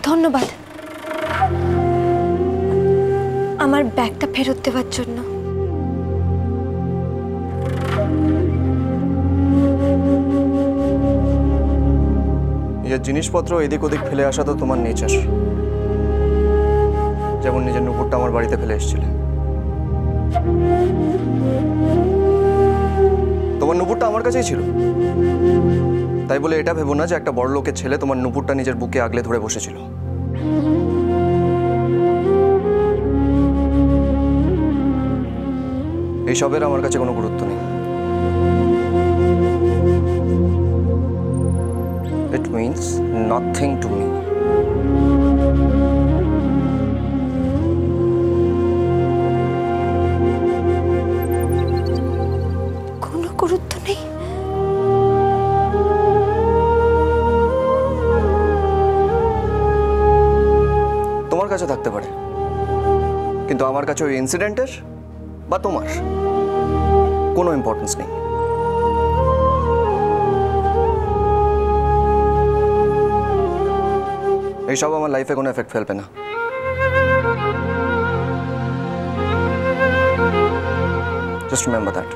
ধন্যবাদ আমার ব্যাগটা ফেরত দেওয়ার জন্য। নিজের জিনিসপত্র এদিক ওদিক ফেলে আসা তো তোমার নেচার, যেমন নিজের নুপুরটা আমার বাড়িতে ফেলে এসেছিলে। তোমার নুপুরটা আমার কাছেই ছিল, তাই বলে এটা ভেবো না যে একটা বড় লোকের ছেলে তোমার নুপুরটা নিজের বুকে আগলে ধরে বসেছিল। এইসবের আমার কাছে কোনো গুরুত্ব নেই। It means nothing to me. কোনো গুরুত্ব নেই? তোমার কাছে থাকতে পারে, কিন্তু আমার কাছে ওই ইনসিডেন্টের বা তোমার কোনো ইম্পর্টেন্স নেই। এইসব আমার লাইফে কোনো এফেক্ট ফেলবে না। Just remember that.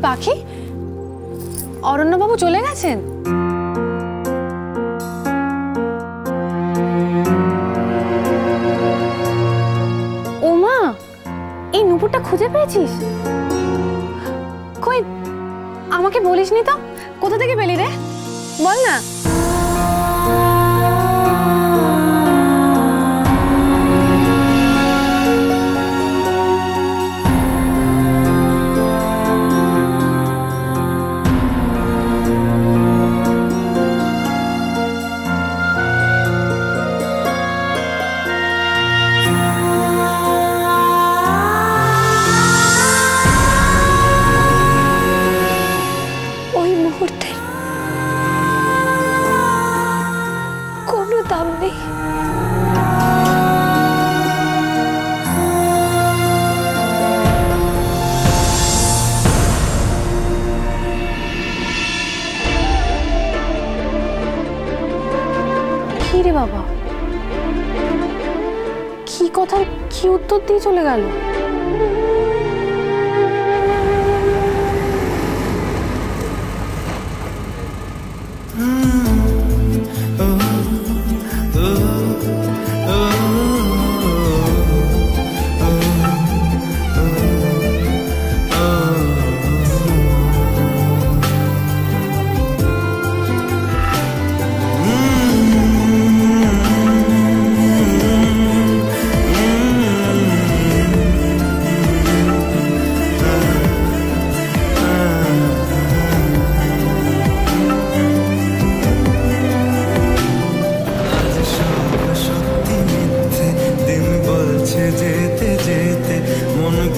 পাখি, অরণ্যবাবু চলে গেছেন? ওমা, এই নুপুরটা খুঁজে পেয়েছিস? কই, আমাকে বলিসনি তো। কোথা থেকে পেলি রে, বল না। রে বাবা, কি কথার কি উত্তর দিয়ে চলে গেল?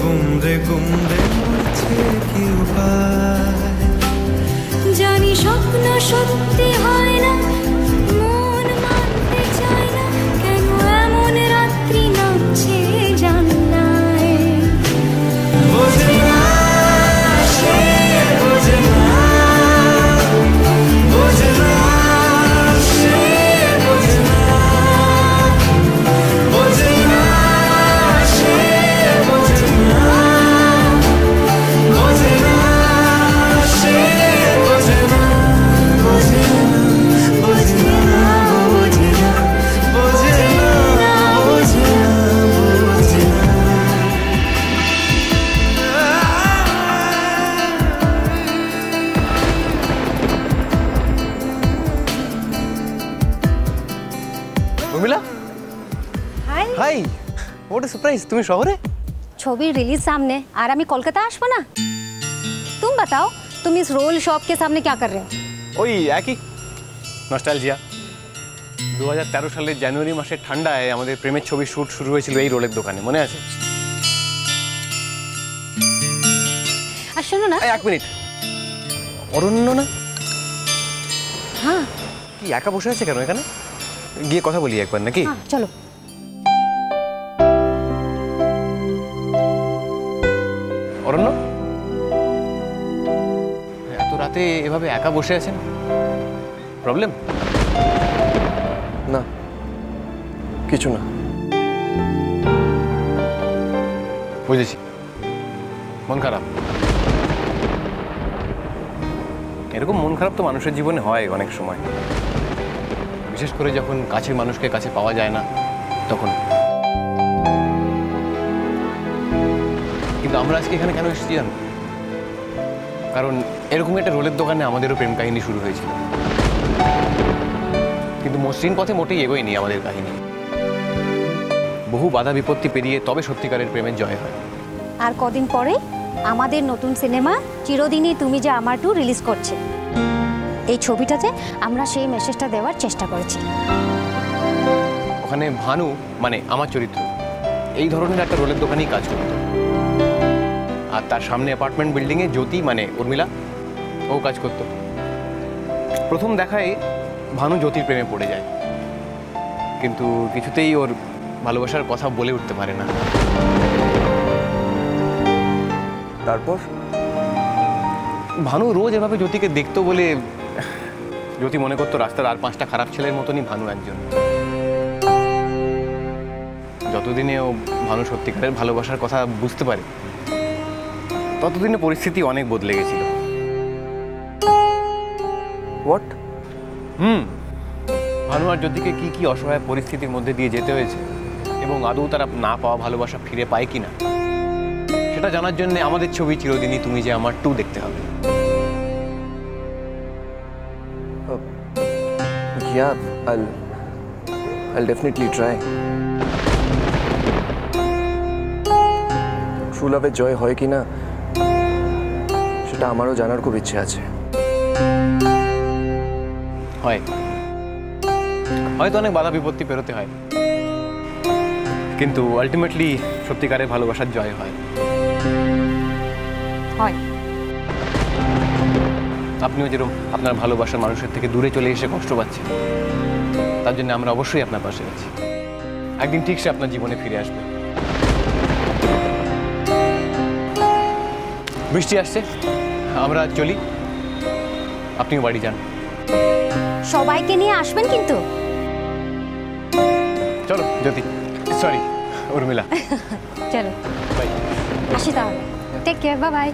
গুমরে গুমরে মরছে কি উপায় জানি স্বপ্ন সত্যি হয় না মন মানতে চায় না কেন এমন রাত্রি নামছে জানলায় বোঝে না সে বোঝে না বোঝে না সে বোঝে না বোঝে না সে বোঝে না বোঝে না সে বোঝে না বোঝে না বোঝে না বোঝে না বোঝে না বোঝে না বোঝে না Urmila, high high, what a surprise, তুমি শহরে? ছবি रिलीज सामने और আমি কলকাতা আসবো না तुम बताओ तुम इस रोल शॉप के सामने क्या कर रहे हो ওই একই নস্টালজিয়া। 2013 সালের জানুয়ারি মাসের ঠান্ডায় আমাদের প্রেমের ছবির শ্যুট শুরু হয়েছিল এই রোলের দোকানে, মনে আছে? আর শোনো না এই এক মিনিট, অরণ্য না? হ্যাঁ কি একা বসে আছে কেন এখানে? গিয়ে কথা বলি একবার নাকি? হ্যাঁ চলো অরণ্য, এত রাতে এভাবে একা বসে আছেন, প্রবলেম? না, কিছু না। বুঝেছি, মন খারাপ। এরকম মন খারাপ তো মানুষের জীবনে হয় অনেক সময়, বিশেষ করে যখন কাছের মানুষকে কাছে পাওয়া যায় না তখন। কিন্তু আমরা আজকে এখানে কেন এসেছি জানো? কারণ এরকম একটা রোলের দোকানে আমাদেরও প্রেম কাহিনী শুরু হয়েছিল, কিন্তু মসৃণ পথে মোটেই এগোয়নি আমাদের কাহিনী। বহু বাধা বিপত্তি পেরিয়ে তবে সত্যিকারের প্রেমের জয় হয়। আর কদিন পরে আমাদের নতুন সিনেমা চিরদিনই তুমি যে আমার টু রিলিজ করছে। এই ছবিটাতে আমরা সেই মেসেজটা দেওয়ার চেষ্টা করেছি। ওখানে ভানু মানে আমার চরিত্র এই ধরনের একটা রোলের দোকানেই কাজ করত, আর তার সামনে অ্যাপার্টমেন্ট বিল্ডিংয়ে জ্যোতি মানে উর্মিলা ও কাজ করত। প্রথম দেখায় ভানু জ্যোতির প্রেমে পড়ে যায়, কিন্তু কিছুতেই ওর ভালোবাসার কথা বলে উঠতে পারে না। তারপর ভানু রোজ এভাবে জ্যোতিকে দেখতো বলে জ্যোতি মনে করতো রাস্তার আর 5টা খারাপ ছেলের মতনই ভানু একজন। যতদিনে ও ভানু সত্যিকারের ভালোবাসার কথা বুঝতে পারে ততদিনে পরিস্থিতি অনেক বদলে গেছিল। হোয়াট? ভানু আর জ্যোতিকে কি কি অসহায় পরিস্থিতির মধ্যে দিয়ে যেতে হয়েছে এবং আদৌ তারা না পাওয়া ভালোবাসা ফিরে পায় কিনা সেটা জানার জন্য আমাদের ছবি চিরদিনই তুমি যে আমার টু দেখতে হবে। Yeah, I'll definitely try. True লাভের জয় হয় কি না সেটা আমারও জানার খুব ইচ্ছে আছে। হয়, হয়তো অনেক বাধা বিপত্তি পেরোতে হয়, কিন্তু আলটিমেটলি সত্যিকারের ভালোবাসার জয় হয়। হয় আপনিও যেরকম আপনার ভালোবাসার মানুষের থেকে দূরে চলে এসে কষ্ট পাচ্ছেন, তার জন্য আমরা অবশ্যই আপনার পাশে আছি। একদিন ঠিক সে আপনার জীবনে ফিরে আসবে। বৃষ্টি আসছে, আমরা চলি, আপনিও বাড়ি যান। সবাইকে নিয়ে আসবেন কিন্তু। চলো জ্যোতি, সরি উর্মিলা, চলো বাই। আসি তাহলে, টেক কেয়ার, বাই বাই।